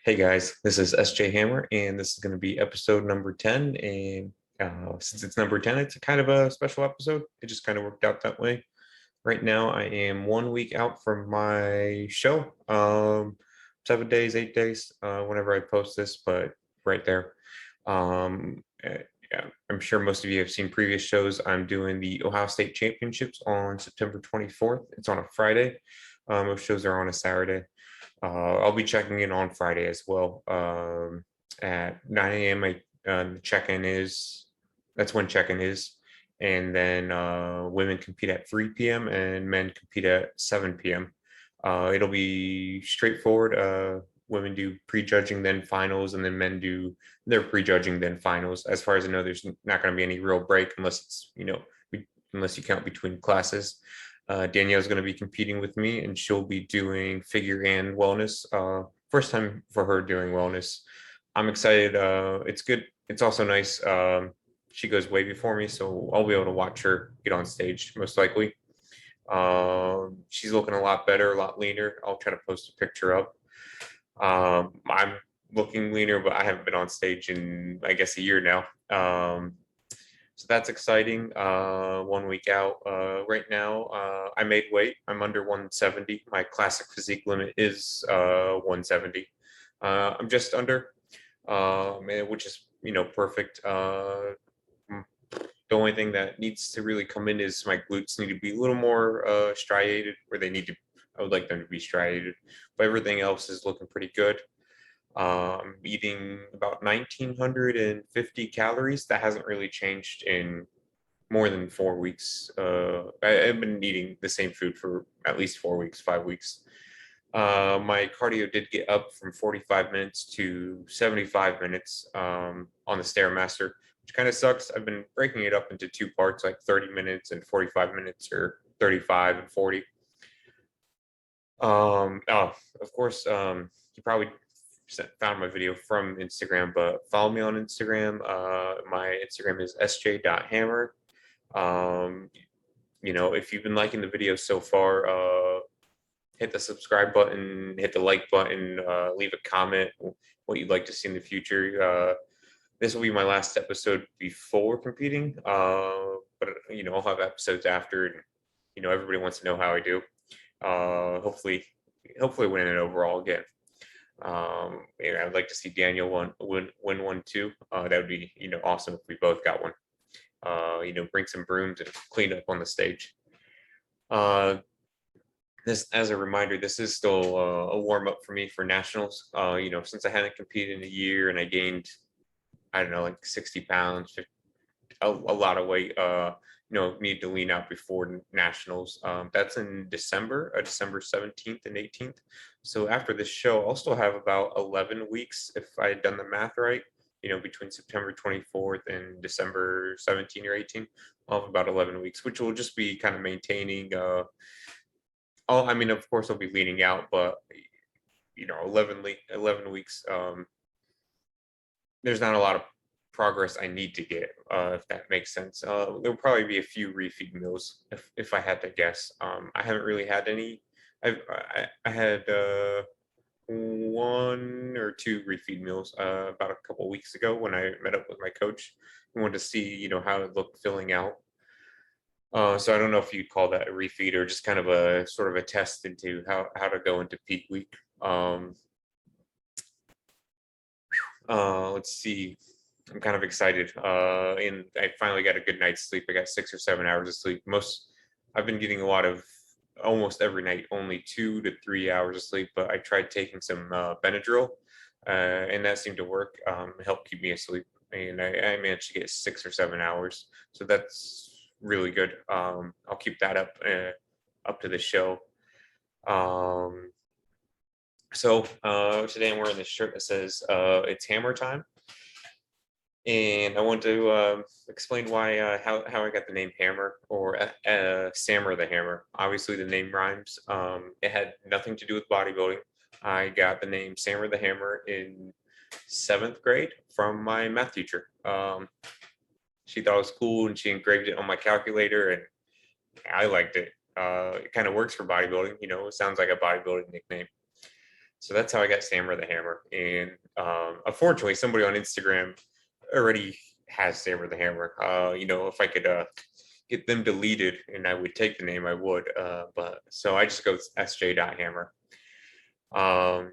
Hey guys, this is sj.hammer, and this is going to be episode number 10. And since it's number 10, it's a kind of a special episode. It just kind of worked out that way. Right now, I am 1 week out from my show. 7 days, 8 days, whenever I post this, but right there. Yeah, I'm sure most of you have seen previous shows. I'm doing the Ohio State Championships on September 24th. It's on a Friday. Most shows are on a Saturday. I'll be checking in on Friday as well. At 9 a.m. The check-in is that's when check-in is, and then women compete at 3 p.m. and men compete at 7 p.m. It'll be straightforward. Women do prejudging, then finals, and then men do their prejudging, then finals. As far as I know, there's not going to be any real break unless unless you count between classes. Danielle's going to be competing with me, and she'll be doing figure and wellness. First time for her doing wellness. I'm excited. It's good. It's also nice. She goes way before me, so I'll be able to watch her get on stage most likely. She's looking a lot better, a lot leaner. I'll try to post a picture up. I'm looking leaner, but I haven't been on stage in, I guess, a year now. So that's exciting. 1 week out. Right now, I made weight. I'm under 170. My classic physique limit is 170. I'm just under, which is perfect. The only thing that needs to really come in is my glutes need to be a little more striated, or they need to. I would like them to be striated, but everything else is looking pretty good. Eating about 1,950 calories. That hasn't really changed in more than 4 weeks. I've been eating the same food for at least 4 weeks, 5 weeks. My cardio did get up from 45 minutes to 75 minutes on the Stairmaster, which kind of sucks. I've been breaking it up into two parts, like 30 minutes and 45 minutes, or 35 and 40. Of course, you probably found my video from Instagram, but follow me on Instagram. My Instagram is sj.hammer. If you've been liking the video so far, hit the subscribe button, hit the like button, leave a comment what you'd like to see in the future. This will be my last episode before competing, but I'll have episodes after, and everybody wants to know how I do. Hopefully win it overall again. I'd like to see Daniel win one too. That would be awesome if we both got one. Bring some brooms and clean up on the stage. This, as a reminder, this is still a warm up for me for nationals. Since I hadn't competed in a year and I gained, I don't know, like 60 pounds, a lot of weight. Need to lean out before nationals. That's in December, December 17th and 18th. So after this show, I'll still have about 11 weeks if I had done the math right. Between September 24th and December 17 or 18, I'll have about 11 weeks, which will just be kind of maintaining. Of course, I'll be leaning out, but 11 weeks. There's not a lot of progress I need to get, if that makes sense. There'll probably be a few refeed meals if I had to guess. I haven't really had any. I had one or two refeed meals about a couple weeks ago when I met up with my coach. I wanted to see how it looked filling out. So I don't know if you'd call that a refeed or just kind of a sort of a test into how to go into peak week. Let's see. I'm kind of excited. And I finally got a good night's sleep. I got 6 or 7 hours of sleep. I've been getting almost every night, only 2 to 3 hours of sleep. But I tried taking some Benadryl, and that seemed to work. Help keep me asleep, and I managed to get 6 or 7 hours. So that's really good. I'll keep that up to the show. So today I'm wearing this shirt that says it's hammer time. And I want to explain why how I got the name Hammer, or Sammer the Hammer. Obviously, the name rhymes. It had nothing to do with bodybuilding. I got the name Sammer the Hammer in 7th grade from my math teacher. She thought it was cool, and she engraved it on my calculator, and I liked it. It kind of works for bodybuilding. It sounds like a bodybuilding nickname. So that's how I got Sammer the Hammer. And unfortunately, somebody on Instagram already has Sammer the Hammer. If I could get them deleted and I would take the name, I would. But so I just go with sj.hammer. Um,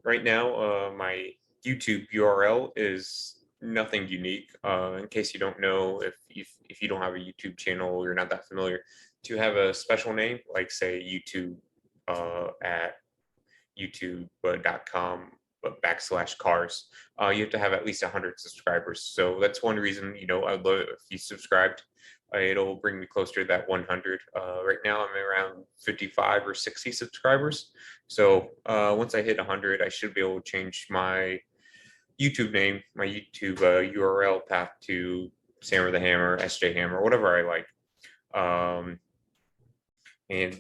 right now, my YouTube URL is nothing unique. In case you don't know, if you don't have a YouTube channel, you're not that familiar, to have a special name, like say YouTube at youtube.com /cars. You have to have at least 100 subscribers. So that's one reason, I'd love if you subscribed. It'll bring me closer to that 100. Right now, I'm around 55 or 60 subscribers. So once I hit 100, I should be able to change my YouTube name, my YouTube URL path to Sammer the Hammer, SJ Hammer, whatever I like. And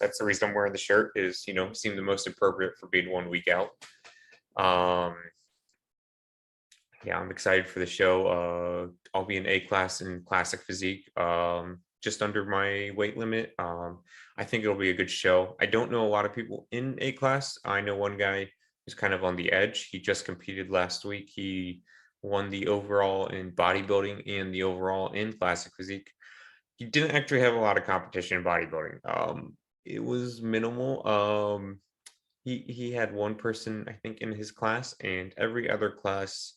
that's the reason I'm wearing the shirt is seemed the most appropriate for being 1 week out. um yeah, I'm excited for the show. I'll be in A class in classic physique, just under my weight limit. I think it'll be a good show. I don't know a lot of people in A class. I know one guy who's kind of on the edge. He just competed last week. He won the overall in bodybuilding and the overall in classic physique. He didn't actually have a lot of competition in bodybuilding. It was minimal. He had one person, I think, in his class, and every other class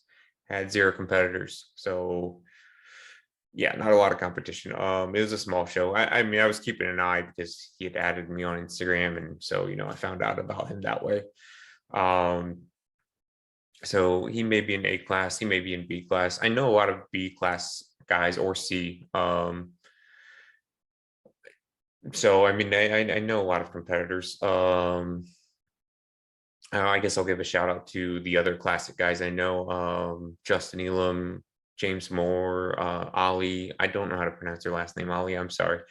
had zero competitors. So yeah, not a lot of competition. It was a small show. I mean, I was keeping an eye because he had added me on Instagram, and so I found out about him that way. Um, so he may be in A class, he may be in B class. I know a lot of B class guys or C. So I mean, I know a lot of competitors. I guess I'll give a shout out to the other classic guys I know: Justin Elam, James Moore, Ali. I don't know how to pronounce their last name, Ali. I'm sorry.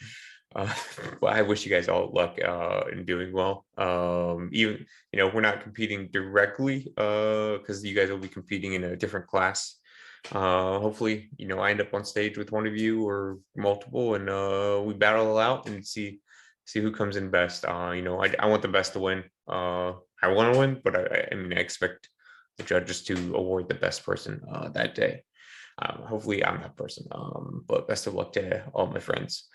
Uh, but I wish you guys all luck in doing well. Even we're not competing directly because you guys will be competing in a different class. Hopefully, I end up on stage with one of you or multiple, and we battle it out and see who comes in best. I want the best to win. I want to win, but I mean, I expect the judges to award the best person that day. Hopefully, I'm that person. But best of luck to all my friends.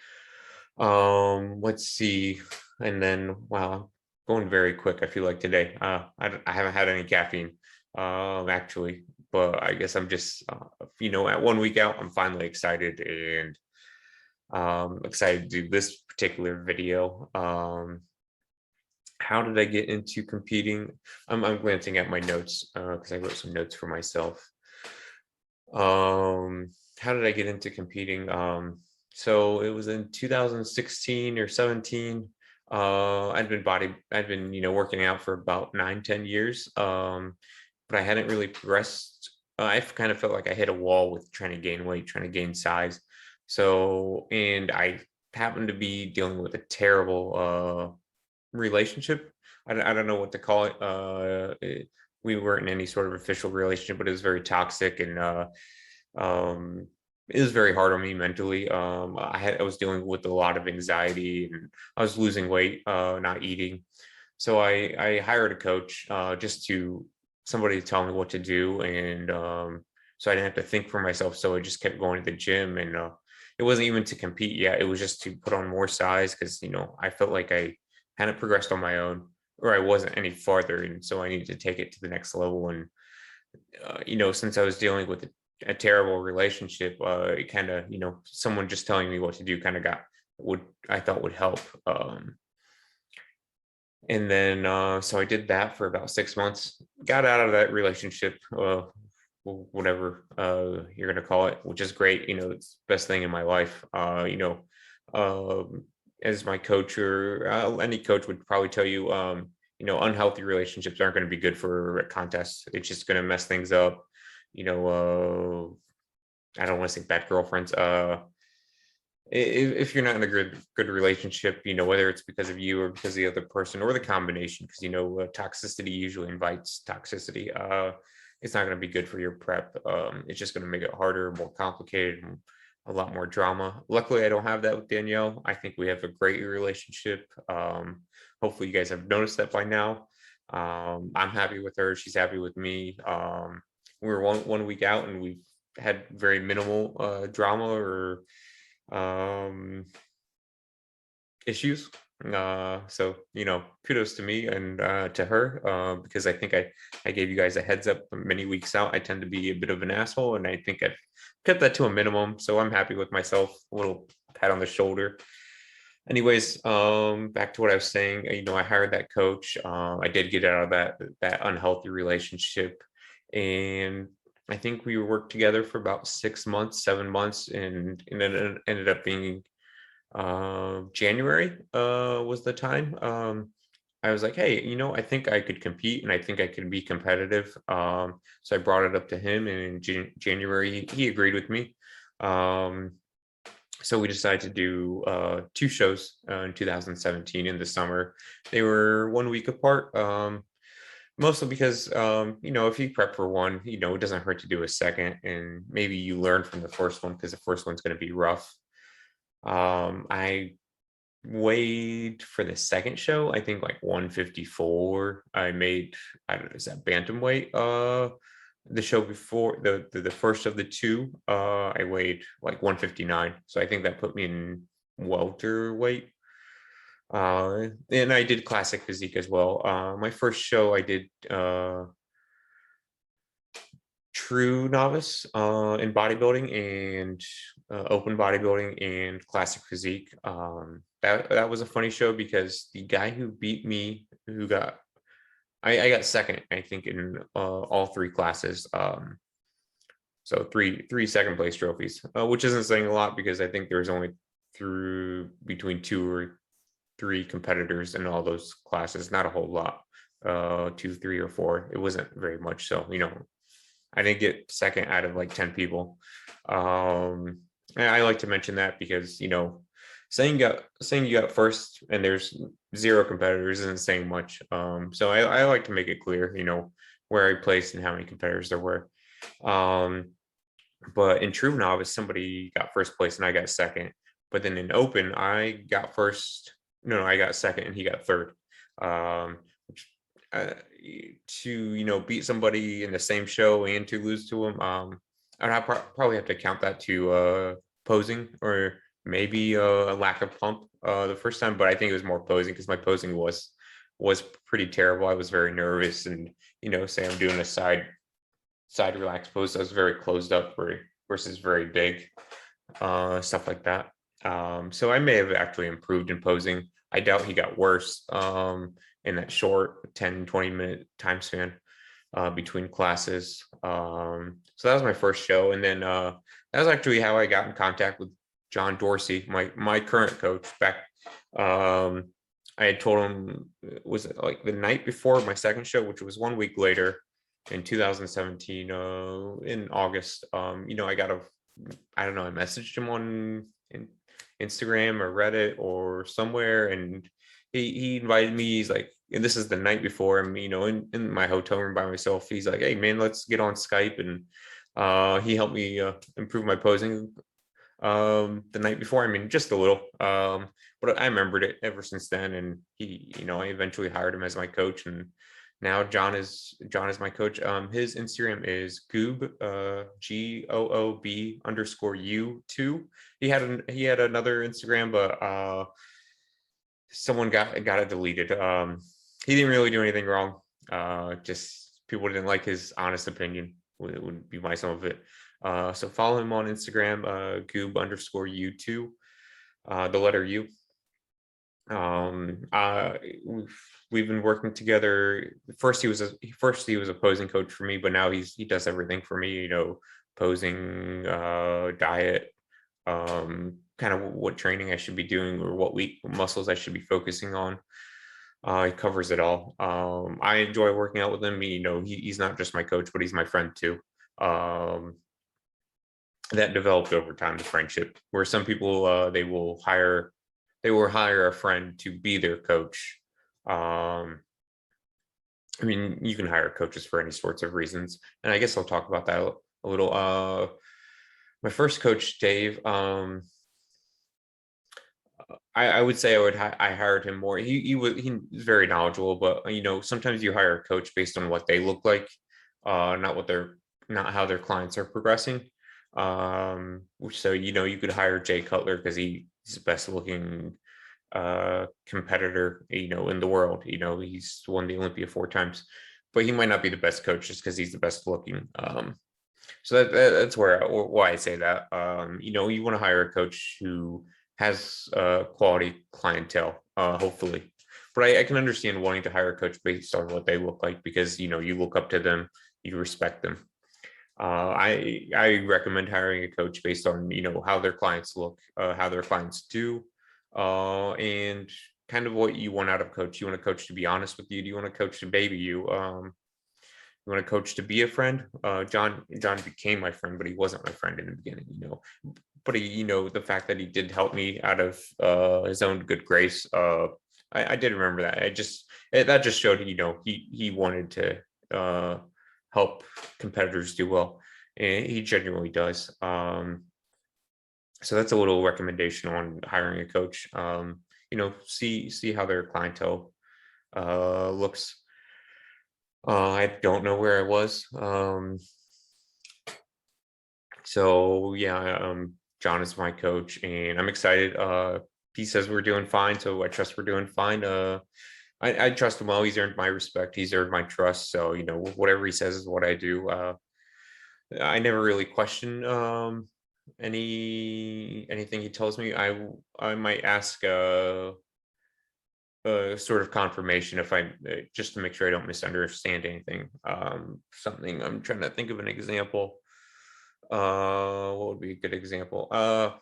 Let's see. And then, wow, going very quick. I feel like today. I haven't had any caffeine, actually, but I guess I'm just, at 1 week out, I'm finally excited and excited to do this particular video. How did I get into competing? I'm glancing at my notes because I wrote some notes for myself. How did I get into competing? So it was in 2016 or 17. I'd been working out for about 9-10 years, but I hadn't really progressed. I kind of felt like I hit a wall with trying to gain weight, trying to gain size. So, and I happened to be dealing with a terrible relationship. I don't know what to call it. We weren't in any sort of official relationship, but it was very toxic, and um, it was very hard on me mentally. I was dealing with a lot of anxiety, and I was losing weight, not eating. So I hired a coach, just to somebody to tell me what to do, and so I didn't have to think for myself. So I just kept going to the gym, and it wasn't even to compete yet. It was just to put on more size because I felt like I hadn't progressed on my own, or I wasn't any farther, and so I needed to take it to the next level. And since I was dealing with a terrible relationship, it kind of, someone just telling me what to do kind of got would I thought would help. And then so I did that for about 6 months, got out of that relationship, whatever you're gonna call it, which is great. It's the best thing in my life. As my coach or any coach would probably tell you, unhealthy relationships aren't going to be good for contests. It's just going to mess things up. I don't want to say bad girlfriends. If you're not in a good relationship, whether it's because of you or because of the other person or the combination, because toxicity usually invites toxicity. It's not going to be good for your prep. It's just going to make it harder, more complicated, and a lot more drama. Luckily, I don't have that with Danielle. I think we have a great relationship. Hopefully, you guys have noticed that by now. I'm happy with her. She's happy with me. We were one week out, and we've had very minimal drama or um, issues. So kudos to me and to her, because I think I gave you guys a heads up many weeks out. I tend to be a bit of an asshole, and I think I've kept that to a minimum. So I'm happy with myself. A little pat on the shoulder. Anyways, back to what I was saying. I hired that coach. I did get out of that unhealthy relationship, and I think we worked together for about 6 months, 7 months, and it ended up being January was the time. I was like, hey, I think I could compete and I think I could be competitive. So I brought it up to him, and in January he agreed with me. Um, so we decided to do 2 shows in 2017 in the summer. They were 1 week apart. Mostly because if you prep for one, it doesn't hurt to do a second, and maybe you learn from the first one because the first one's going to be rough. I weighed for the second show, I think like 154. I made, I don't know, is that bantamweight? The show before the first of the two, I weighed like 159. So I think that put me in welterweight. And I did classic physique as well. My first show I did true novice in bodybuilding and open bodybuilding and classic physique. That was a funny show because the guy who beat me, who got I got second, I think, in all 3 classes. So three second place trophies, which isn't saying a lot because I think there's only through between 2 or 3 competitors in all those classes. Not a whole lot, 2, 3, or 4. It wasn't very much. So I didn't get second out of like 10 people. And I like to mention that because saying you got first and there's 0 competitors isn't saying much. So I like to make it clear, where I placed and how many competitors there were. But in true novice, somebody got first place and I got second. But then in open, I got first. No, I got second and he got third. Which to beat somebody in the same show and to lose to him, I'd probably have to count that to posing, or maybe a lack of pump the first time. But I think it was more posing because my posing was pretty terrible. I was very nervous, and say I'm doing a side relaxed pose, I was very closed up versus very big, stuff like that. So I may have actually improved in posing. I doubt he got worse in that short 10-20 minute time span between classes. So that was my first show. And then that was actually how I got in contact with John Dorsey, my current coach back. I had told him, was it like the night before my second show, which was 1 week later in 2017, in August. I don't know, I messaged him on Instagram or Reddit or somewhere, and he invited me. He's like, and this is the night before. I'm in my hotel room by myself. He's like, hey man, let's get on Skype, and he helped me improve my posing the night before. I mean, just a little, but I remembered it ever since then. And I eventually hired him as my coach, and now John is my coach. His Instagram is Goob, GOOB_U2. He had another Instagram, but someone got it deleted. He didn't really do anything wrong. Just people didn't like his honest opinion. Would be my sum of it. So follow him on Instagram, Goob_U2, the letter U. We've been working together. First he was a posing coach for me, but now he does everything for me, posing, diet, kind of what training I should be doing or what muscles I should be focusing on. He covers it all. I enjoy working out with him. He's not just my coach, but he's my friend too. That developed over time, the friendship, where some people they will hire a friend to be their coach. I mean, you can hire coaches for any sorts of reasons, and I guess I'll talk about that a little. My first coach, Dave, I would say I hired him more. He was very knowledgeable, but sometimes you hire a coach based on what they look like, not what they're not how their clients are progressing. Which so you could hire Jay Cutler because he's the best looking competitor in the world. He's won the Olympia 4 times, but he might not be the best coach just because he's the best looking. So that's why I say that. You want to hire a coach who has quality clientele, hopefully. But I can understand wanting to hire a coach based on what they look like because you look up to them, you respect them. I recommend hiring a coach based on how their clients look, how their clients do, and kind of what you want out of a coach. You want a coach to be honest with you. Do you want a coach to baby you? You want a coach to be a friend? John became my friend, but he wasn't my friend in the beginning. But the fact that he did help me out of his own good grace. I did remember that. That just showed he wanted to help competitors do well, and he genuinely does. So that's a little recommendation on hiring a coach. See how their clientele looks. I don't know where I was. So yeah, John is my coach, and I'm excited. He says we're doing fine, so I trust we're doing fine. I trust him well. He's earned my respect. He's earned my trust. So whatever he says is what I do. I never really question anything he tells me. I might ask sort of confirmation if I just to make sure I don't misunderstand anything. Something I'm trying to think of an example. What would be a good example? I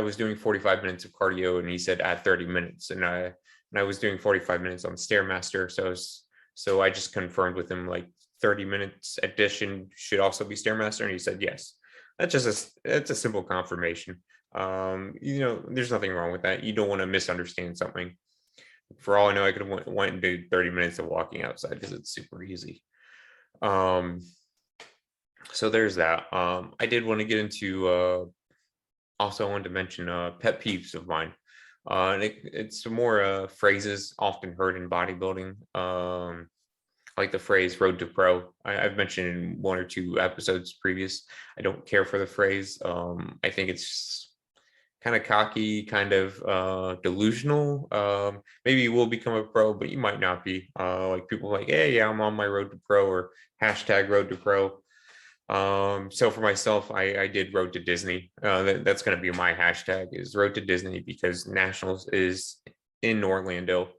was doing 45 minutes of cardio and he said add 30 minutes and I was doing 45 minutes on Stairmaster. So I just confirmed with him like 30 minutes addition should also be Stairmaster. And he said, yes. It's a simple confirmation. There's nothing wrong with that. You don't want to misunderstand something. For all I know, I could have went and did 30 minutes of walking outside because it's super easy. So there's that. I did want to get into also I wanted to mention pet peeves of mine. And it's more phrases often heard in bodybuilding. Like the phrase road to pro. I've mentioned in 1 or 2 episodes previous. I don't care for the phrase. I think it's kind of cocky, kind of delusional. Maybe you will become a pro, but you might not be. Like people like, hey, yeah, I'm on my road to pro or hashtag road to pro. So for myself, I did Road to Disney. That's going to be my hashtag is Road to Disney because Nationals is in Orlando.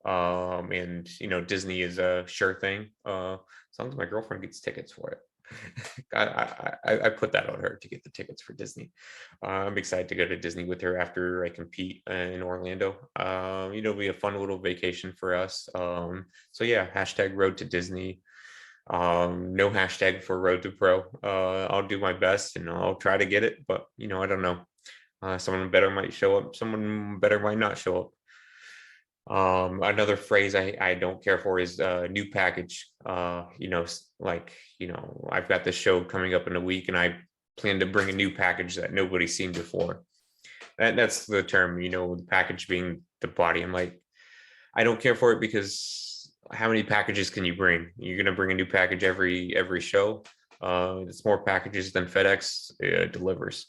And Disney is a sure thing. As long as my girlfriend gets tickets for it. I put that on her to get the tickets for Disney. I'm excited to go to Disney with her after I compete in Orlando. It'll be a fun little vacation for us. So yeah, hashtag Road to Disney. No hashtag for Road to Pro. I'll do my best and I'll try to get it, but I don't know. Someone better might show up. Someone better might not show up. Another phrase I don't care for is new package. I've got this show coming up in a week and I plan to bring a new package that nobody's seen before. That's the term, the package being the body. I'm like, I don't care for it because how many packages can you bring? You're gonna bring a new package every show. It's more packages than FedEx delivers.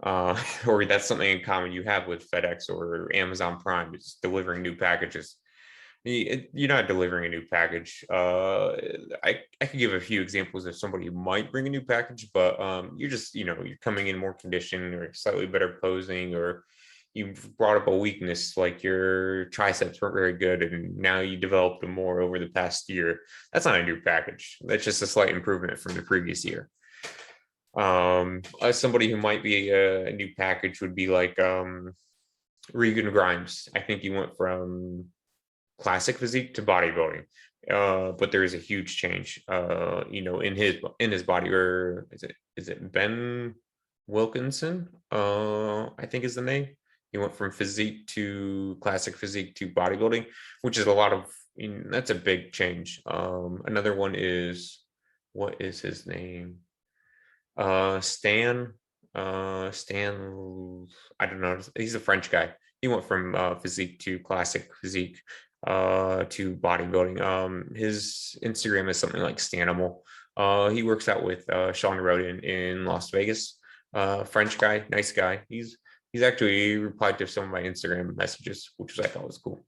Or that's something in common you have with FedEx or Amazon Prime is delivering new packages. You're not delivering a new package. I could give a few examples of somebody who might bring a new package, but you're just you're coming in more conditioned or slightly better posing, or you brought up a weakness like your triceps weren't very good and now you developed them more over the past year. That's not a new package. That's just a slight improvement from the previous year. As somebody who might be a new package would be like Regan Grimes. I think he went from classic physique to bodybuilding, but there is a huge change in his body. Or is it Ben Wilkinson, I think is the name. He went from physique to classic physique to bodybuilding, which is a lot of that's a big change. Another one is, what is his name? Stan, Stan, I don't know. He's a French guy. He went from physique to classic physique to bodybuilding. His Instagram is something like Stanimal. He works out with Sean Roden in Las Vegas. French guy, nice guy. He's actually replied to some of my Instagram messages, which I thought was cool.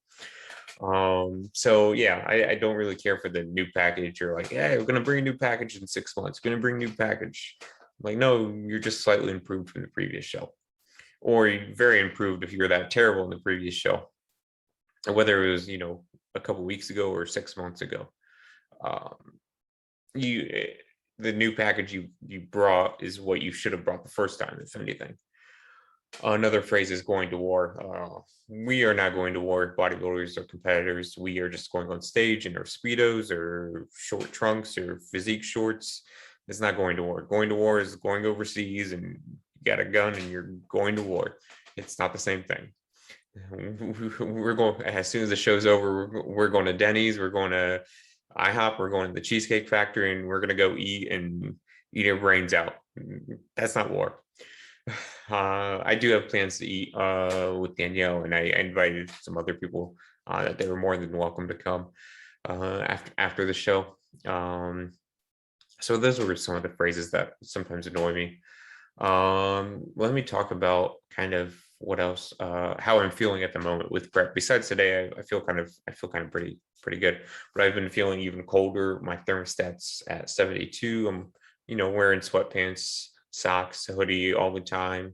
So yeah, I don't really care for the new package or like, yeah, we're gonna bring a new package in 6 months, we're gonna bring a new package. Like, no, you're just slightly improved from the previous show, or very improved if you're that terrible in the previous show, whether it was, a couple weeks ago or 6 months ago. Um, you the new package you brought is what you should have brought the first time, if anything. Another phrase is going to war. We are not going to war. Bodybuilders are competitors. We are just going on stage in our Speedos or short trunks or physique shorts. It's not going to war. Going to war is going overseas and you got a gun and you're going to war. It's not the same thing. We're going, as soon as the show's over, we're going to Denny's, we're going to IHOP, we're going to the Cheesecake Factory, and we're going to go eat and eat our brains out. That's not war. I do have plans to eat with Danielle, and I invited some other people that they were more than welcome to come after the show. So those were some of the phrases that sometimes annoy me. Let me talk about kind of what else, how I'm feeling at the moment with prep. Besides today, I feel kind of pretty good, but I've been feeling even colder. My thermostat's at 72. I'm, wearing sweatpants, socks, hoodie all the time.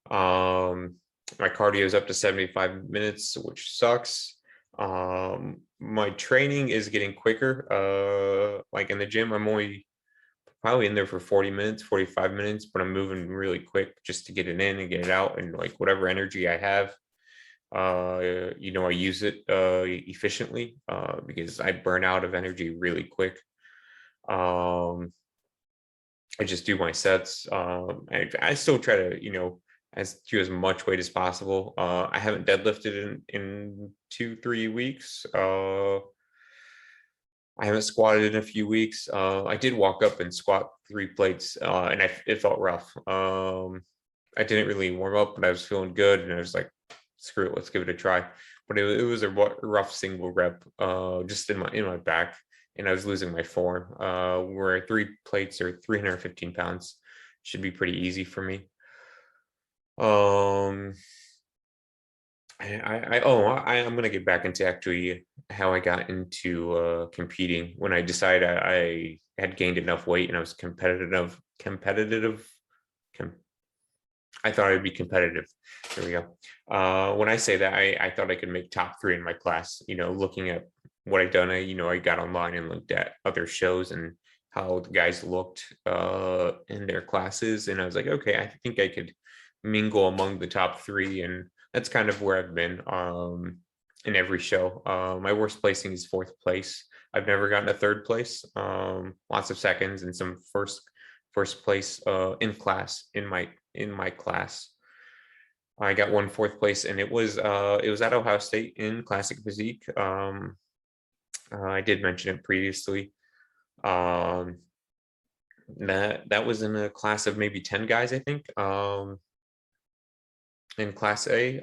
My cardio is up to 75 minutes, which sucks. My training is getting quicker. Like in the gym, I'm only probably in there for 40 minutes, 45 minutes, but I'm moving really quick just to get it in and get it out. And like whatever energy I have, I use it efficiently because I burn out of energy really quick. I just do my sets. I still try to, do as much weight as possible. I haven't deadlifted in 2-3 weeks. I haven't squatted in a few weeks. I did walk up and squat 3 plates, and it felt rough. I didn't really warm up, but I was feeling good, and I was like, "Screw it, let's give it a try." But it was a rough single rep, just in my back, and I was losing my form. Where 3 plates or 315 pounds should be pretty easy for me. I'm gonna get back into actually how I got into competing when I decided I had gained enough weight and I was competitive. I thought I'd be competitive. There we go. When I say that, I thought I could make top 3 in my class. Looking at what I'd done, I got online and looked at other shows and how the guys looked in their classes, and I was like, okay, I think I could mingle among the top 3, and that's kind of where I've been in every show. My worst placing is 4th place. I've never gotten a 3rd place. Lots of seconds and some first place in class in my class. I got 1 4th place, and it was at Ohio State in classic physique. I did mention it previously. That was in a class of maybe 10 guys, I think. In class A,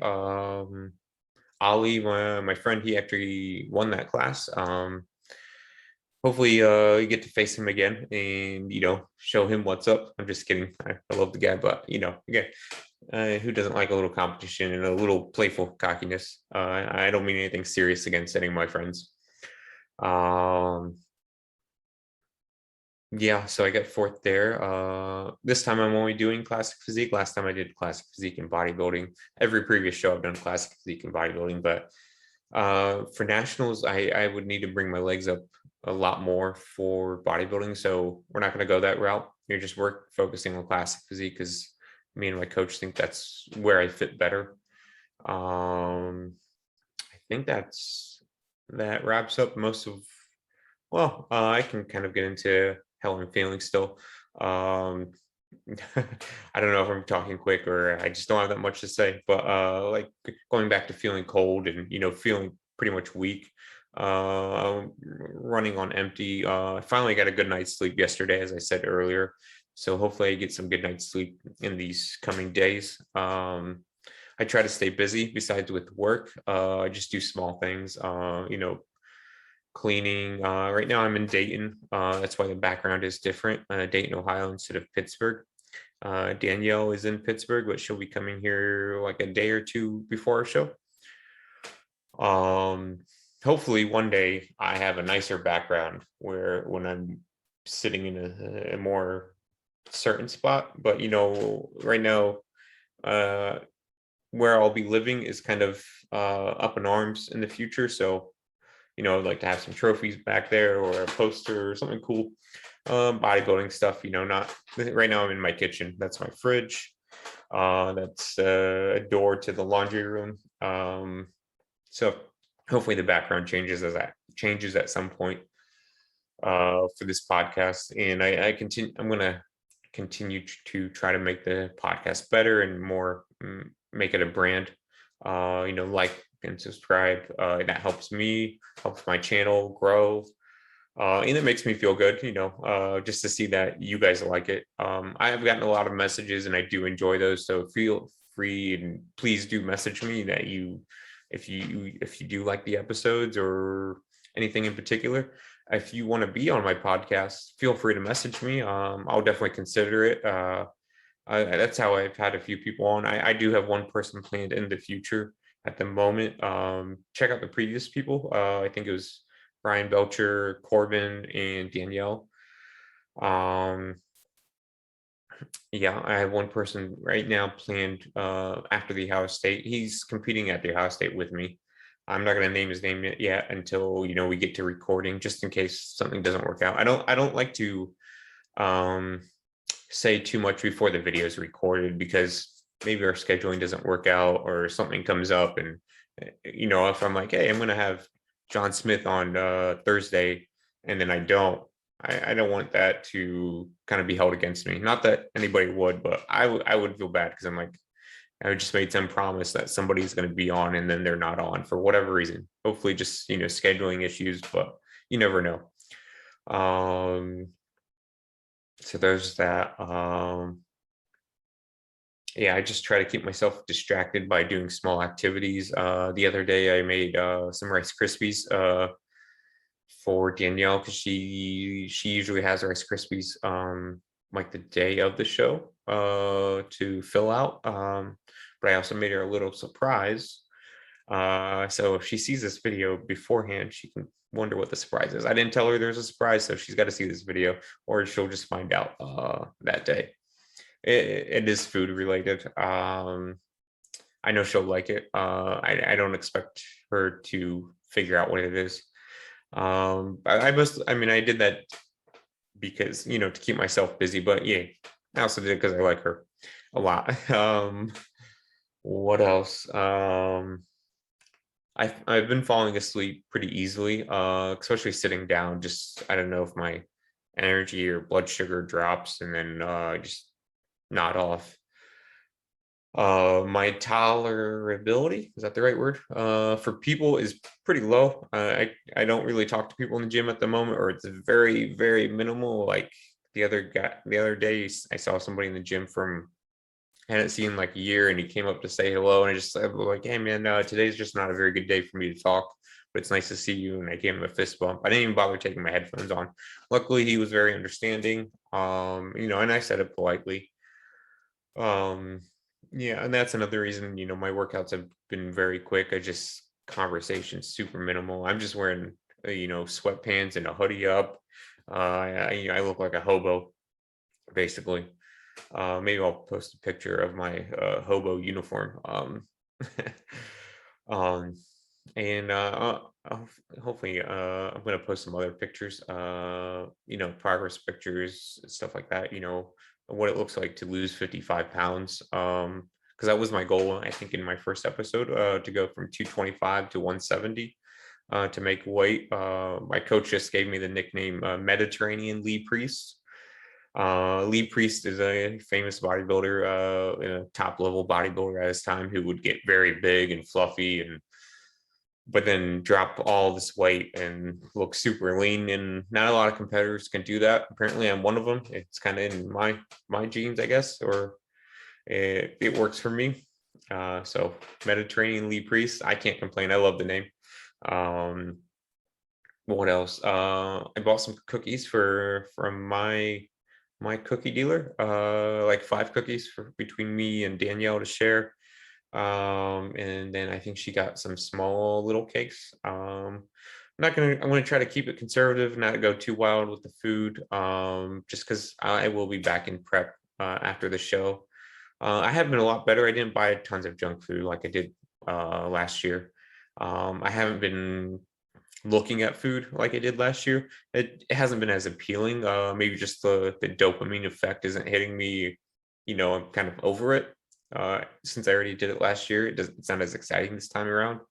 Ali, my friend, he actually won that class. Hopefully you get to face him again and show him what's up. I'm just kidding. I love the guy, but again, who doesn't like a little competition and a little playful cockiness? I don't mean anything serious against any of my friends. Yeah, so I got 4th there. This time I'm only doing classic physique. Last time I did classic physique and bodybuilding. Every previous show I've done classic physique and bodybuilding, but for nationals, I would need to bring my legs up a lot more for bodybuilding. So we're not going to go that route. You're just focusing on classic physique because me and my coach think that's where I fit better. I think that wraps up most of. Well, I can kind of get into how I'm feeling still. I don't know if I'm talking quick or I just don't have that much to say, but like going back to feeling cold and feeling pretty much weak, running on empty. I finally got a good night's sleep yesterday, as I said earlier. So hopefully I get some good night's sleep in these coming days. I try to stay busy besides with work. I just do small things, cleaning. Right now I'm in Dayton. That's why the background is different. Dayton, Ohio instead of Pittsburgh. Danielle is in Pittsburgh, but she'll be coming here like a day or two before our show. Um, Hopefully one day I have a nicer background where when I'm sitting in a more certain spot. But right now, uh, where I'll be living is kind of up in arms in the future. So I'd like to have some trophies back there or a poster or something cool. Bodybuilding stuff, not right now. I'm in my kitchen. That's my fridge. That's a door to the laundry room. So hopefully the background changes as that changes at some point for this podcast. And I'm going to continue to try to make the podcast better and more, make it a brand. Like and subscribe. That helps me, helps my channel grow. And it makes me feel good, just to see that you guys like it. I have gotten a lot of messages and I do enjoy those. So feel free and please do message me that if you do like the episodes or anything in particular. If you want to be on my podcast, feel free to message me. I'll definitely consider it. That's how I've had a few people on. I do have one person planned in the future at the moment. Check out the previous people. I think it was Brian Belcher, Corbin, and Danielle. Yeah, I have one person right now planned after the Ohio State. He's competing at the Ohio State with me. I'm not going to name his name yet until we get to recording, just in case something doesn't work out. I don't like to say too much before the video is recorded because maybe our scheduling doesn't work out or something comes up, and if I'm like, hey, I'm going to have John Smith on Thursday, and then I don't want that to kind of be held against me. Not that anybody would, but I would feel bad because I'm like, I just made some promise that somebody's going to be on and then they're not on for whatever reason. Hopefully just, scheduling issues, but you never know. So there's that. Yeah, I just try to keep myself distracted by doing small activities. The other day I made some Rice Krispies for Danielle because she usually has Rice Krispies like the day of the show to fill out. But I also made her a little surprise. So if she sees this video beforehand, she can wonder what the surprise is. I didn't tell her there's a surprise, so she's got to see this video, or she'll just find out that day. It is food related. I know she'll like it. I don't expect her to figure out what it is. I did that because, to keep myself busy, but yeah, I also did it because I like her a lot. What else? I've been falling asleep pretty easily, especially sitting down. Just, I don't know if my energy or blood sugar drops and then just nod off. My tolerability, is that the right word? For people is pretty low. I don't really talk to people in the gym at the moment, or it's very, very minimal. Like the other day, I saw somebody in the gym from I hadn't seen like a year, and he came up to say hello, and I was like, hey man, today's just not a very good day for me to talk, but it's nice to see you. And I gave him a fist bump. I didn't even bother taking my headphones on. Luckily, he was very understanding. And I said it politely. Yeah, and that's another reason, my workouts have been very quick. Conversation super minimal. I'm just wearing, sweatpants and a hoodie up. I look like a hobo, basically. Maybe I'll post a picture of my hobo uniform. um, and hopefully I'm going to post some other pictures, progress pictures, stuff like that, what it looks like to lose 55 pounds. Because that was my goal, I think, in my first episode, to go from 225 to 170 to make weight. My coach just gave me the nickname Mediterranean Lee Priest. Lee Priest is a famous bodybuilder, a top level bodybuilder at his time, who would get very big and fluffy and but then drop all this weight and look super lean. And not a lot of competitors can do that. Apparently, I'm one of them. It's kind of in my genes, I guess, or it works for me. So Mediterranean Lee Priest, I can't complain. I love the name. Um, what else? I bought some cookies from my cookie dealer. Like 5 cookies for between me and Danielle to share. And then I think she got some small little cakes. I'm gonna try to keep it conservative, not go too wild with the food. Just because I will be back in prep after the show. I have been a lot better. I didn't buy tons of junk food like I did last year. I haven't been looking at food like I did last year. It hasn't been as appealing. Maybe just the dopamine effect isn't hitting me. I'm kind of over it. Since I already did it last year, it's not as exciting this time around,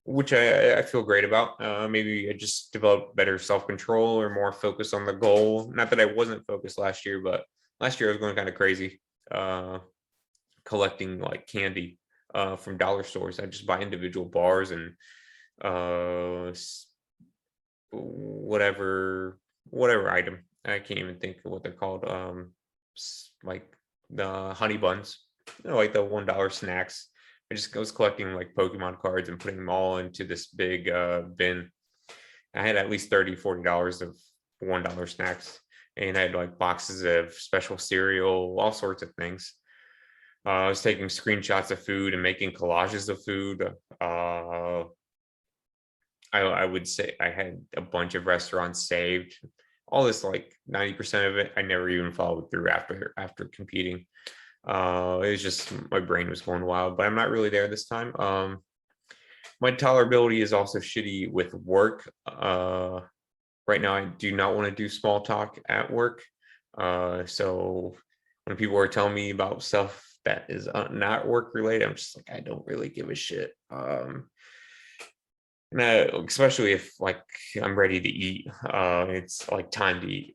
which I feel great about. Maybe I just developed better self-control or more focus on the goal. Not that I wasn't focused last year, but last year I was going kind of crazy, collecting like candy from dollar stores. I just buy individual bars and uh, whatever item. I can't even think of what they're called. Like the honey buns, like the $1 snacks. I was collecting like Pokemon cards and putting them all into this big bin. I had at least $30-$40 of $1 snacks, and I had like boxes of special cereal, all sorts of things. I was taking screenshots of food and making collages of food. I would say I had a bunch of restaurants saved. All this, like 90% of it, I never even followed through after competing. It was just my brain was going wild, but I'm not really there this time. My tolerability is also shitty with work. Right now, I do not want to do small talk at work. So when people are telling me about stuff that is not work related, I'm just like, I don't really give a shit. Especially if like I'm ready to eat, it's like time to eat.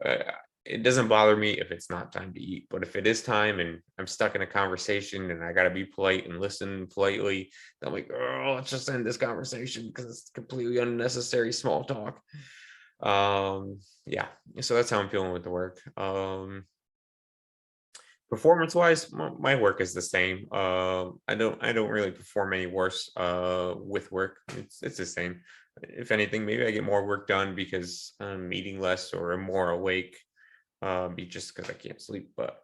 It doesn't bother me if it's not time to eat, but if it is time and I'm stuck in a conversation and I got to be polite and listen politely, I'm like, oh, let's just end this conversation because it's completely unnecessary small talk. Yeah, so that's how I'm feeling with the work. Performance wise, my work is the same. I don't really perform any worse with work. It's the same. If anything, maybe I get more work done because I'm eating less or I'm more awake, just because I can't sleep. But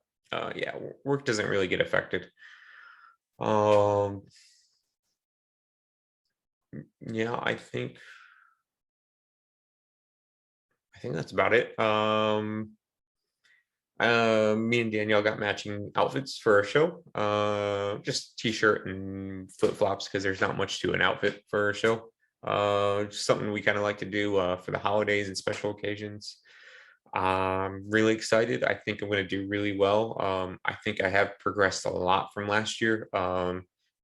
yeah, work doesn't really get affected. Um, yeah, I think that's about it. Me and Danielle got matching outfits for our show. Just t-shirt and flip-flops because there's not much to an outfit for a show. Just something we kind of like to do for the holidays and special occasions. I'm really excited. I think I'm going to do really well. I think I have progressed a lot from last year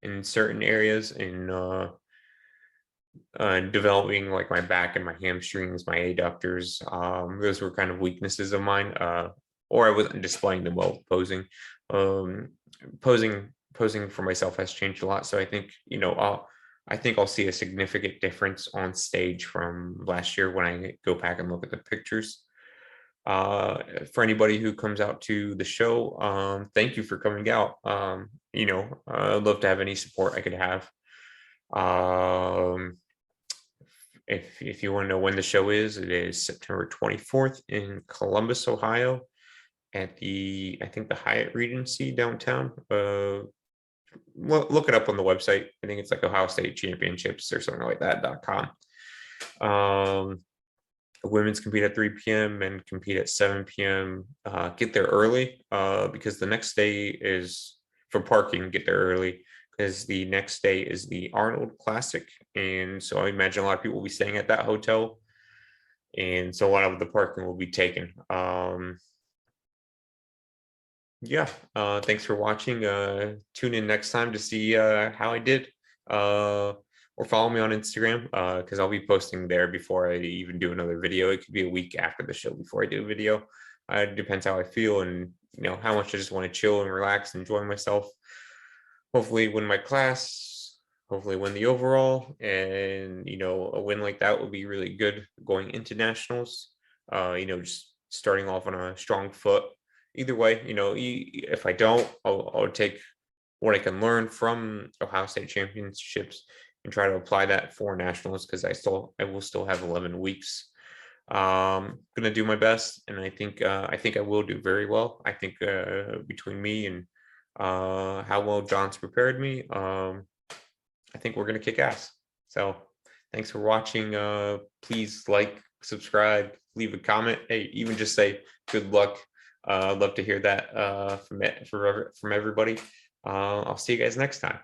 in certain areas in developing like my back and my hamstrings, my adductors. Those were kind of weaknesses of mine, or I wasn't displaying them well posing. Um, posing for myself has changed a lot, so I think I'll see a significant difference on stage from last year when I go back and look at the pictures. For anybody who comes out to the show, thank you for coming out. I'd love to have any support I could have. Um, if you want to know when the show is, it is September 24th in Columbus, Ohio, at I think the Hyatt Regency downtown. Look it up on the website. I think it's like Ohio State Championships or something like that.com. Women's compete at 3 p.m. and compete at 7 p.m. Get there early because the next day is for parking. Get there early because the next day is the Arnold Classic, and so I imagine a lot of people will be staying at that hotel, and so a lot of the parking will be taken. Yeah, thanks for watching. Tune in next time to see how I did. Or follow me on Instagram because I'll be posting there before I even do another video. It could be a week after the show before I do a video. It depends how I feel and how much I just want to chill and relax, and enjoy myself. Hopefully win my class. hopefully win the overall, and a win like that would be really good going into nationals. Just starting off on a strong foot. Either way, if I don't, I'll take what I can learn from Ohio State championships and try to apply that for nationals, because I will still have 11 weeks. Gonna do my best, and I think I will do very well. I think between me and how well John's prepared me, I think we're gonna kick ass. So thanks for watching. Please like, subscribe, leave a comment. Hey, even just say good luck. I'd love to hear that from everybody. I'll see you guys next time.